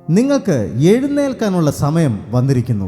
നിങ്ങൾക്ക് എഴുന്നേൽക്കാനുള്ള സമയം വന്നിരിക്കുന്നു.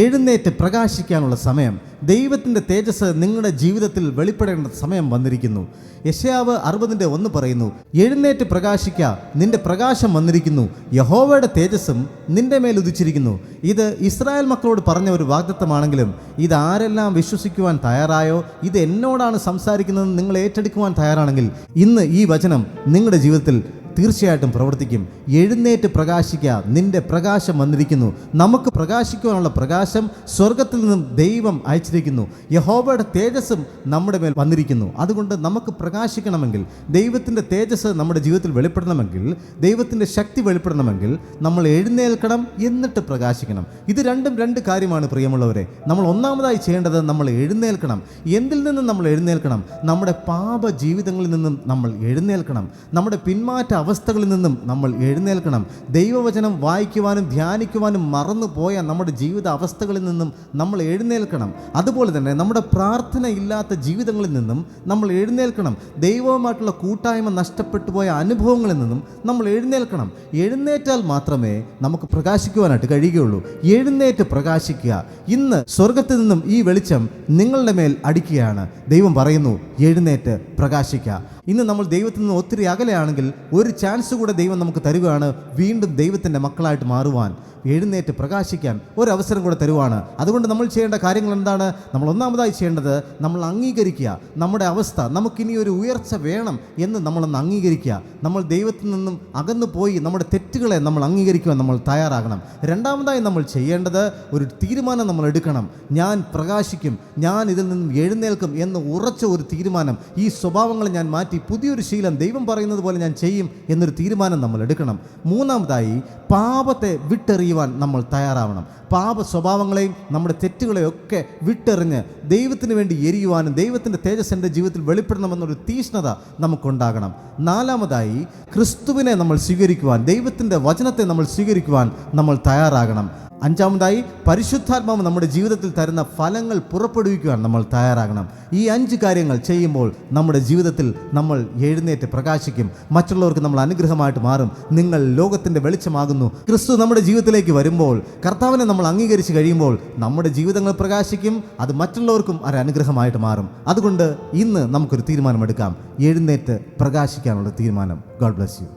എഴുന്നേറ്റ് പ്രകാശിക്കാനുള്ള സമയം, ദൈവത്തിൻ്റെ തേജസ് നിങ്ങളുടെ ജീവിതത്തിൽ വെളിപ്പെടേണ്ട സമയം വന്നിരിക്കുന്നു. യെശയ്യാവ് 60:1 പറയുന്നു, എഴുന്നേറ്റ് പ്രകാശിക്ക, നിന്റെ പ്രകാശം വന്നിരിക്കുന്നു, യഹോവയുടെ തേജസ്സും നിന്റെ മേൽ ഉദിച്ചിരിക്കുന്നു. ഇത് ഇസ്രായേൽ മക്കളോട് പറഞ്ഞ ഒരു വാഗ്ദത്തമാണെങ്കിലും ഇത് ആരെല്ലാം വിശ്വസിക്കുവാൻ തയ്യാറായോ, ഇത് എന്നോടാണ് സംസാരിക്കുന്നതെന്ന് നിങ്ങൾ ഏറ്റെടുക്കുവാൻ തയ്യാറാണെങ്കിൽ ഇന്ന് ഈ വചനം നിങ്ങളുടെ ജീവിതത്തിൽ തീർച്ചയായിട്ടും പ്രവർത്തിക്കും. എഴുന്നേറ്റ് പ്രകാശിക്കുക, നിന്റെ പ്രകാശം വന്നിരിക്കുന്നു. നമുക്ക് പ്രകാശിക്കുവാനുള്ള പ്രകാശം സ്വർഗത്തിൽ നിന്നും ദൈവം അയച്ചിരിക്കുന്നു. യഹോവയുടെ തേജസ്സും നമ്മുടെ മേൽ വന്നിരിക്കുന്നു. അതുകൊണ്ട് നമുക്ക് പ്രകാശിക്കണമെങ്കിൽ, ദൈവത്തിൻ്റെ തേജസ് നമ്മുടെ ജീവിതത്തിൽ വെളിപ്പെടണമെങ്കിൽ, ദൈവത്തിൻ്റെ ശക്തി വെളിപ്പെടണമെങ്കിൽ നമ്മൾ എഴുന്നേൽക്കണം, എന്നിട്ട് പ്രകാശിക്കണം. ഇത് രണ്ടും രണ്ട് കാര്യമാണ് പ്രിയമുള്ളവരെ. നമ്മൾ ഒന്നാമതായി ചെയ്യേണ്ടത് നമ്മൾ എഴുന്നേൽക്കണം. എന്തിൽ നിന്നും നമ്മൾ എഴുന്നേൽക്കണം? നമ്മുടെ പാപ ജീവിതങ്ങളിൽ നിന്നും നമ്മൾ എഴുന്നേൽക്കണം. നമ്മുടെ പിന്മാറ്റ അവസ്ഥകളിൽ നിന്നും നമ്മൾ എഴുന്നേൽക്കണം. ദൈവവചനം വായിക്കുവാനും ധ്യാനിക്കുവാനും മറന്നുപോയ നമ്മുടെ ജീവിത അവസ്ഥകളിൽ നിന്നും നമ്മൾ എഴുന്നേൽക്കണം. അതുപോലെ തന്നെ നമ്മുടെ പ്രാർത്ഥന ഇല്ലാത്ത ജീവിതങ്ങളിൽ നിന്നും നമ്മൾ എഴുന്നേൽക്കണം. ദൈവവുമായിട്ടുള്ള കൂട്ടായ്മ നഷ്ടപ്പെട്ടു പോയ അനുഭവങ്ങളിൽ നിന്നും നമ്മൾ എഴുന്നേൽക്കണം. എഴുന്നേറ്റാൽ മാത്രമേ നമുക്ക് പ്രകാശിക്കുവാനായിട്ട് കഴിയുകയുള്ളൂ. എഴുന്നേറ്റ് പ്രകാശിക്കുക. ഇന്ന് സ്വർഗത്തിൽ നിന്നും ഈ വെളിച്ചം നിങ്ങളുടെ മേൽ അടിക്കുകയാണ്. ദൈവം പറയുന്നു, എഴുന്നേറ്റ് പ്രകാശിക്കുക. ഇന്ന് നമ്മൾ ദൈവത്തിൽ നിന്ന് ഒത്തിരി അകലെയാണെങ്കിൽ ഒരു ചാൻസ് കൂടെ ദൈവം നമുക്ക് തരുകയാണ്, വീണ്ടും ദൈവത്തിൻ്റെ മക്കളായിട്ട് മാറുവാൻ. എഴുന്നേറ്റ് പ്രകാശിക്കാൻ ഒരവസരം കൂടെ തരുവാണ്. അതുകൊണ്ട് നമ്മൾ ചെയ്യേണ്ട കാര്യങ്ങൾ എന്താണ്? നമ്മൾ ഒന്നാമതായി ചെയ്യേണ്ടത് നമ്മൾ അംഗീകരിക്കുക. നമ്മുടെ അവസ്ഥ, നമുക്കിനി ഒരു ഉയർച്ച വേണം എന്ന് നമ്മളൊന്ന് അംഗീകരിക്കുക. നമ്മൾ ദൈവത്തിൽ നിന്നും അകന്നു പോയി നമ്മുടെ തെറ്റുകളെ നമ്മൾ അംഗീകരിക്കുവാൻ നമ്മൾ തയ്യാറാകണം. രണ്ടാമതായി നമ്മൾ ചെയ്യേണ്ടത് ഒരു തീരുമാനം നമ്മൾ എടുക്കണം. ഞാൻ പ്രകാശിക്കും, ഞാൻ ഇതിൽ നിന്നും എഴുന്നേൽക്കും എന്ന് ഉറച്ച ഒരു തീരുമാനം. ഈ സ്വഭാവങ്ങൾ ഞാൻ മാറ്റി പുതിയൊരു ശീലം ദൈവം പറയുന്നത് പോലെ ഞാൻ ചെയ്യും എന്നൊരു തീരുമാനം നമ്മൾ എടുക്കണം. മൂന്നാമതായി പാപത്തെ വിട്ടെറിയുവാൻ നമ്മൾ തയ്യാറാവണം. പാപ സ്വഭാവങ്ങളെയും നമ്മുടെ തെറ്റുകളെയും ഒക്കെ വിട്ടെറിഞ്ഞ് ദൈവത്തിന് വേണ്ടി എരിയുവാനും ദൈവത്തിൻ്റെ തേജസ് എൻ്റെ ജീവിതത്തിൽ വെളിപ്പെടണമെന്നൊരു തീഷ്ണത നമുക്കുണ്ടാകണം. നാലാമതായി ക്രിസ്തുവിനെ നമ്മൾ സ്വീകരിക്കുവാൻ, ദൈവത്തിൻ്റെ വചനത്തെ നമ്മൾ സ്വീകരിക്കുവാൻ നമ്മൾ തയ്യാറാകണം. അഞ്ചാമതായി പരിശുദ്ധാത്മാവ് നമ്മുടെ ജീവിതത്തിൽ തരുന്ന ഫലങ്ങൾ പുറപ്പെടുവിക്കുവാൻ നമ്മൾ തയ്യാറാകണം. ഈ 5 കാര്യങ്ങൾ ചെയ്യുമ്പോൾ നമ്മുടെ ജീവിതത്തിൽ നമ്മൾ എഴുന്നേറ്റ് പ്രകാശിക്കും. മറ്റുള്ളവർക്ക് നമ്മൾ അനുഗ്രഹമായിട്ട് മാറും. നിങ്ങൾ ലോകത്തിൻ്റെ വെളിച്ചമാകുന്നു. ക്രിസ്തു നമ്മുടെ ജീവിതത്തിലേക്ക് വരുമ്പോൾ, കർത്താവിനെ നമ്മൾ അംഗീകരിച്ച് കഴിയുമ്പോൾ നമ്മുടെ ജീവിതങ്ങൾ പ്രകാശിക്കും. അത് മറ്റുള്ളവർക്കും ഒരു അനുഗ്രഹമായിട്ട് മാറും. അതുകൊണ്ട് ഇന്ന് നമുക്കൊരു തീരുമാനമെടുക്കാം, എഴുന്നേറ്റ് പ്രകാശിക്കാനുള്ള തീരുമാനം. God bless you.